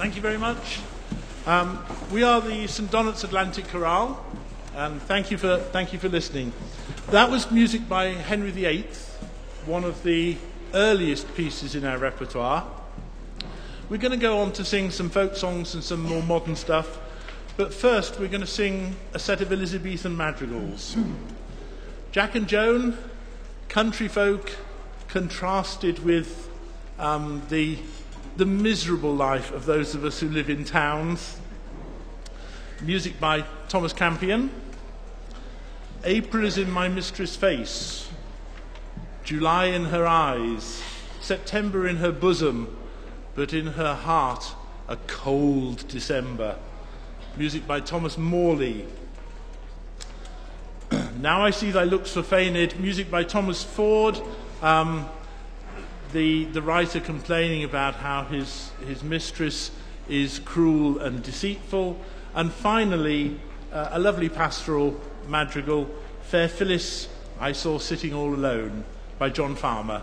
Thank you very much. We are the St. Donat's Atlantic Chorale, and thank you for listening. That was music by Henry VIII, one of the earliest pieces in our repertoire. We're going to go on to sing some folk songs and some more modern stuff, but first we're going to sing a set of Elizabethan madrigals. Jack and Joan, country folk contrasted with the miserable life of those of us who live in towns. Music by Thomas Campion. April is in my mistress' face, July in her eyes, September in her bosom, but in her heart a cold December. Music by Thomas Morley. Now I see thy looks for feigned. Music by Thomas Ford. The writer complaining about how his mistress is cruel and deceitful. And finally, a lovely pastoral madrigal, Fair Phyllis I Saw Sitting All Alone, by John Farmer.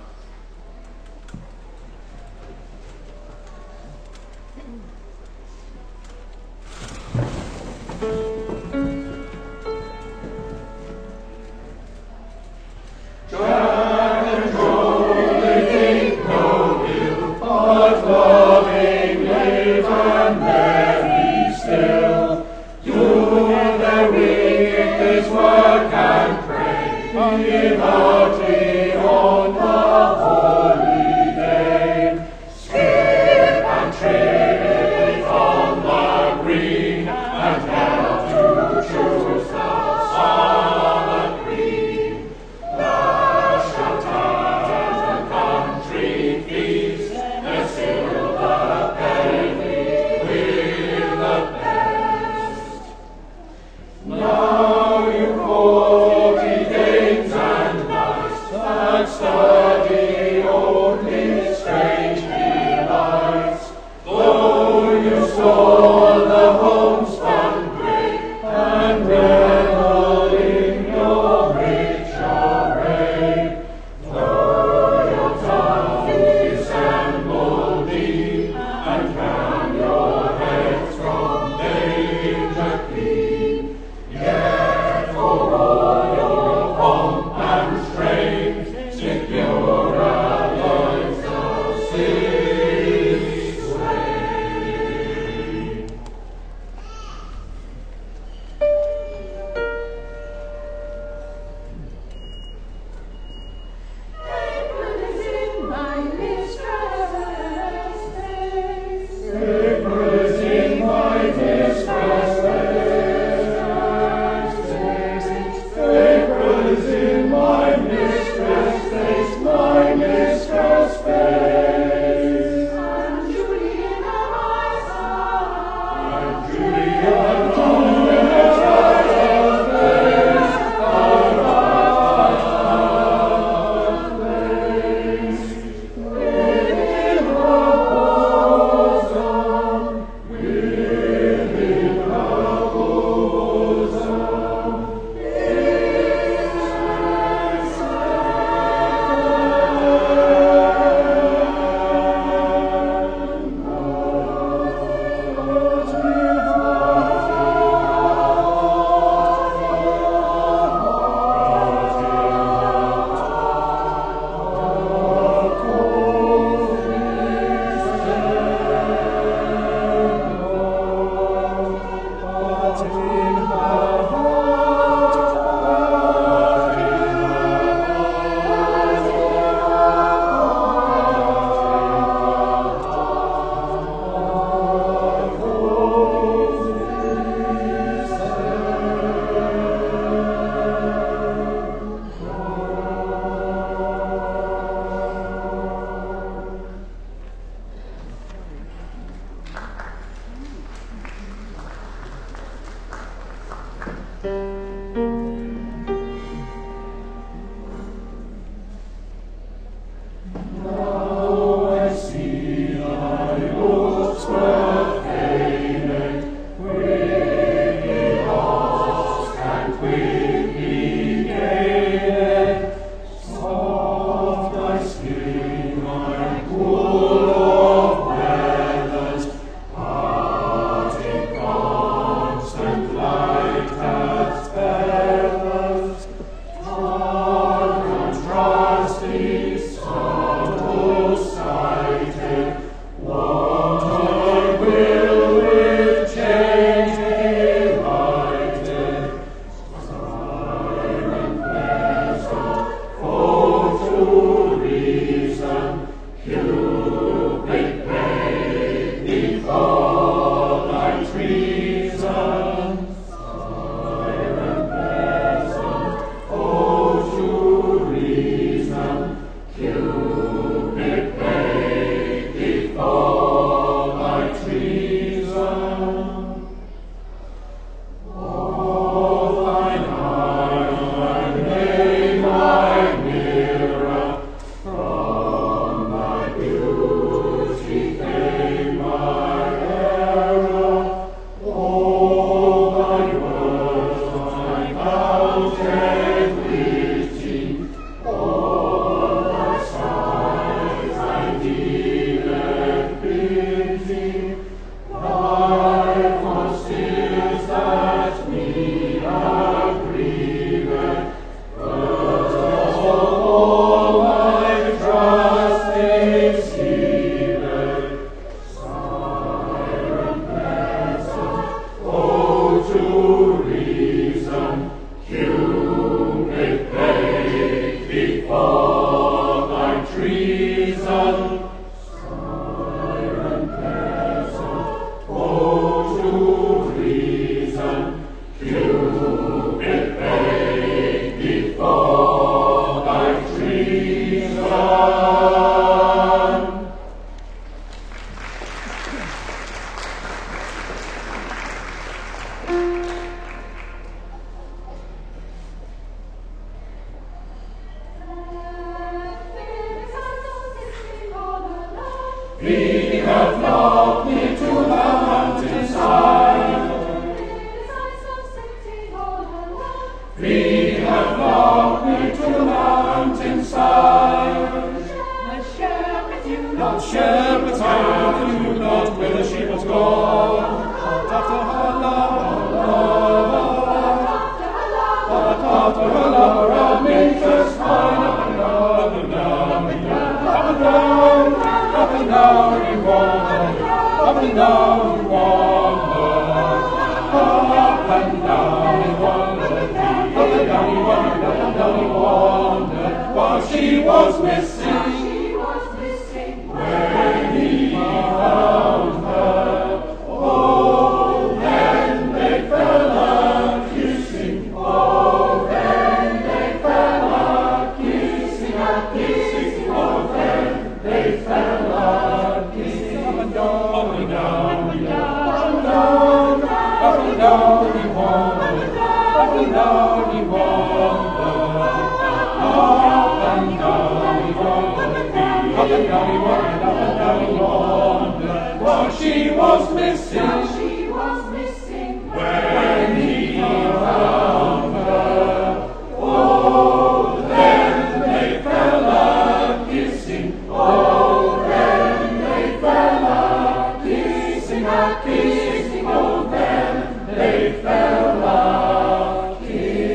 We have loved me to the mountainside. We have loved me to the mountainside. Not share with you, not whither she was gone. But after her lover, our nature's fine. Up and down, we wander. Up and down, up and down we wander. Up and down we wander. Up and down we wander. Up and down we wander. Up and down we wander. While she was missing. When he found her, oh, then they fell a-kissing. Oh, then they fell a-kissing, a-kissing. Oh, then they fell a-kissing. Up and down, up and down, up and down, up and down we wander. Up and down we wander. Up and down we wander. Up and down we wander. While she was missing, when he found her, oh, then they fell a-kissing, oh, then they fell a-kissing, a-kissing, oh, then they fell a-kissing.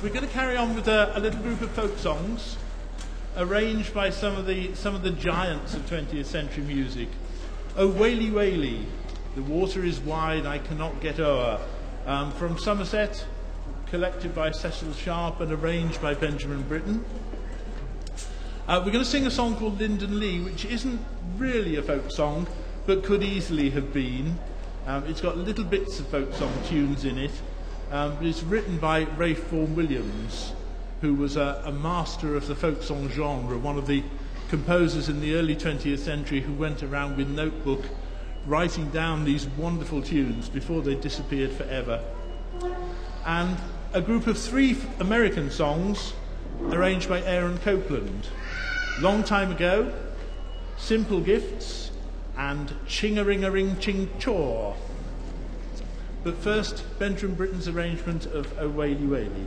We're going to carry on with a little group of folk songs arranged by some of the giants of 20th century music. Oh, Waly Waly, the water is wide, I cannot get o'er. From Somerset, collected by Cecil Sharp and arranged by Benjamin Britten. We're going to sing a song called Lyndon Lee, which isn't really a folk song, but could easily have been. It's got little bits of folk song tunes in it. But it's written by Ralph Vaughan Williams, who was a master of the folk song genre, one of the composers in the early 20th century who went around with notebook writing down these wonderful tunes before they disappeared forever. And a group of 3 American songs arranged by Aaron Copland. Long Time Ago, Simple Gifts, and Ching-a-ring-a-ring-ching-chaw. But first, Benjamin Britten's arrangement of Oh Waly Waly.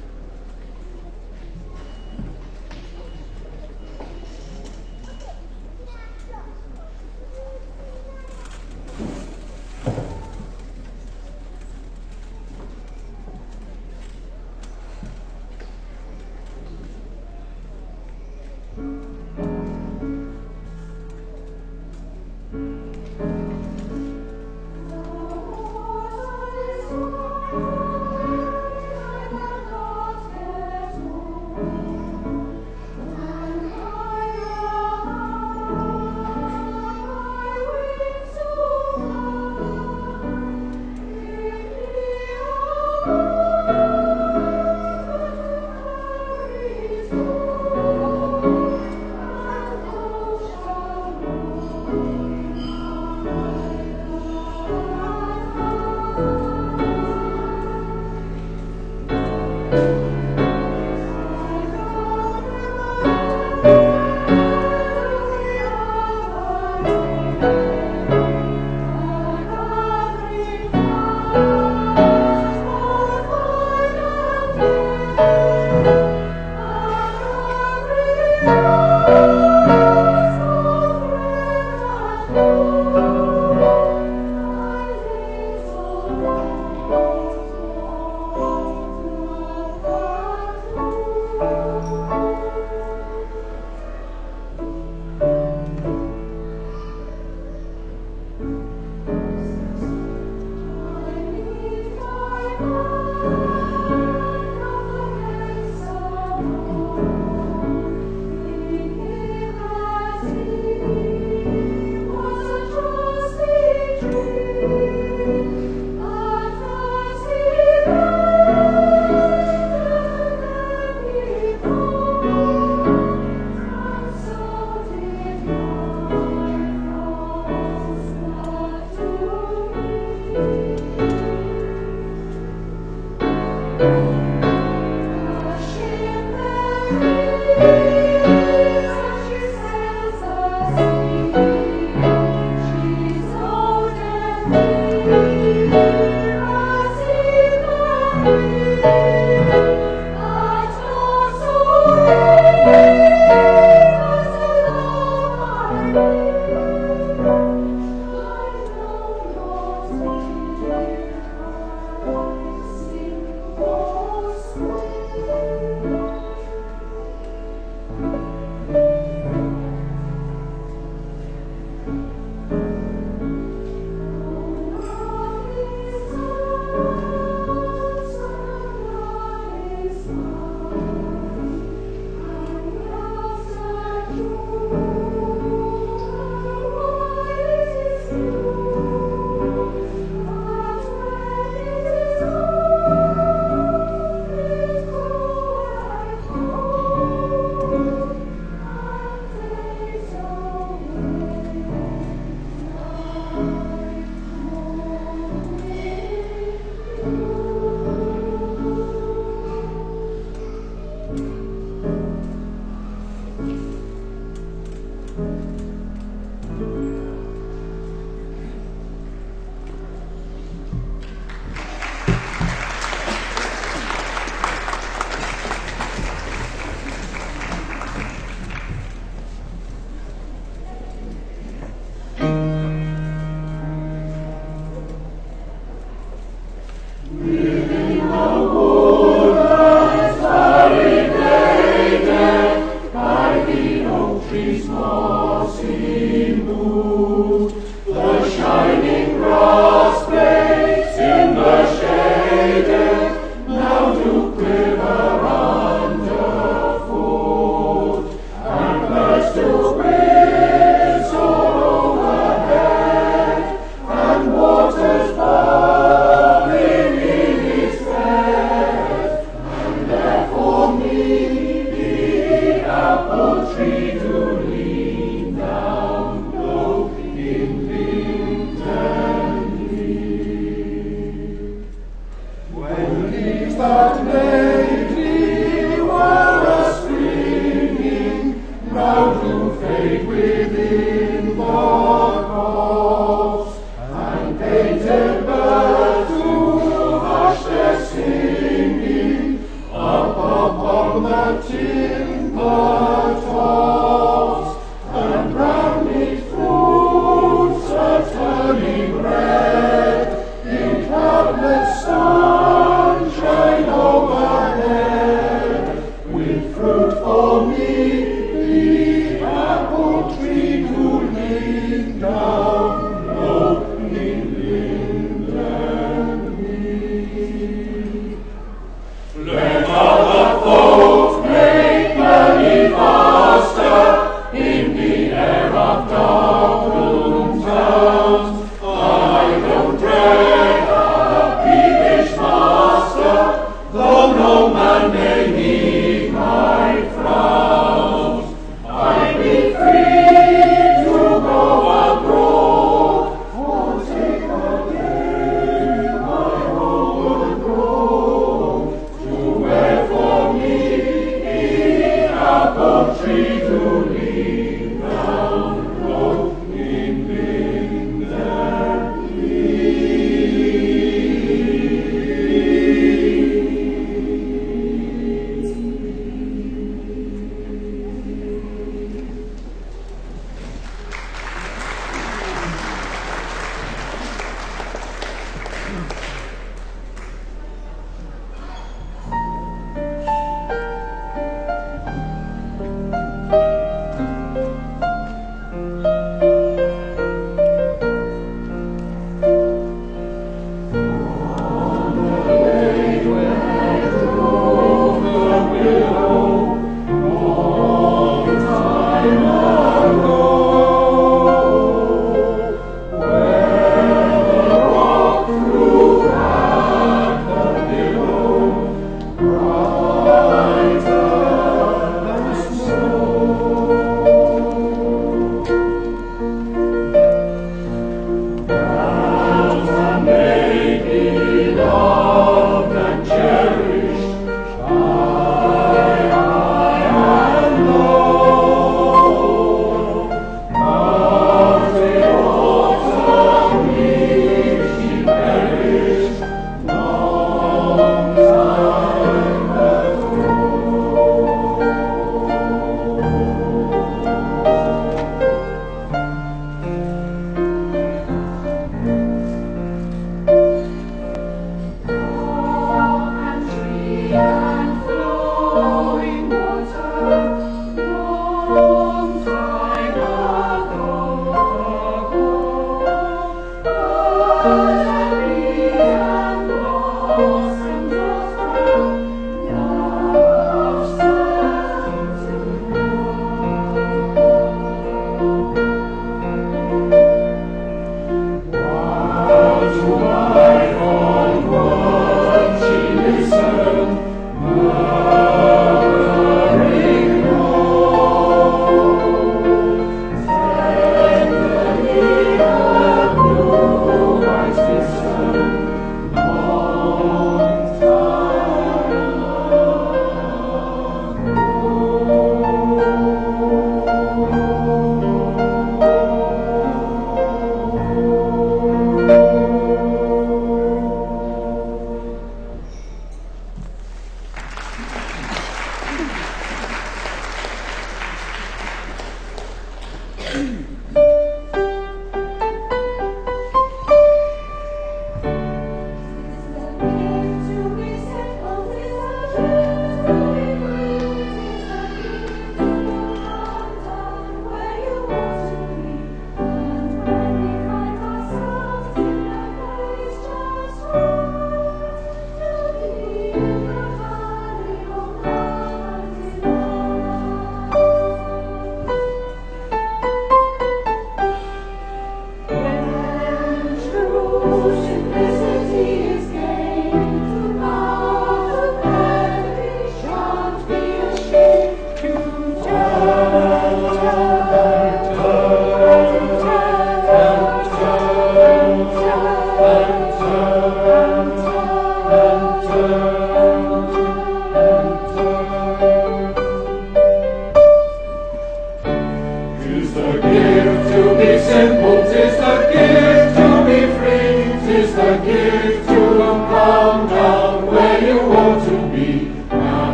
Tree to lean down, low.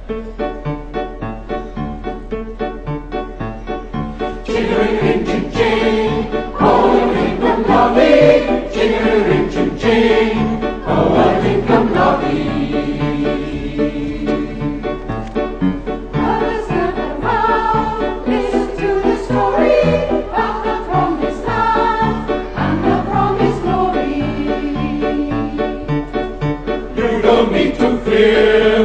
Ching-a-ring-ching-ching, oh, a ring-come lobby. Ching-a-ring-ching-ching, oh, a ring-come lobby. Others gather round, listen to the story of the promised land and the promised glory. You don't need to fear.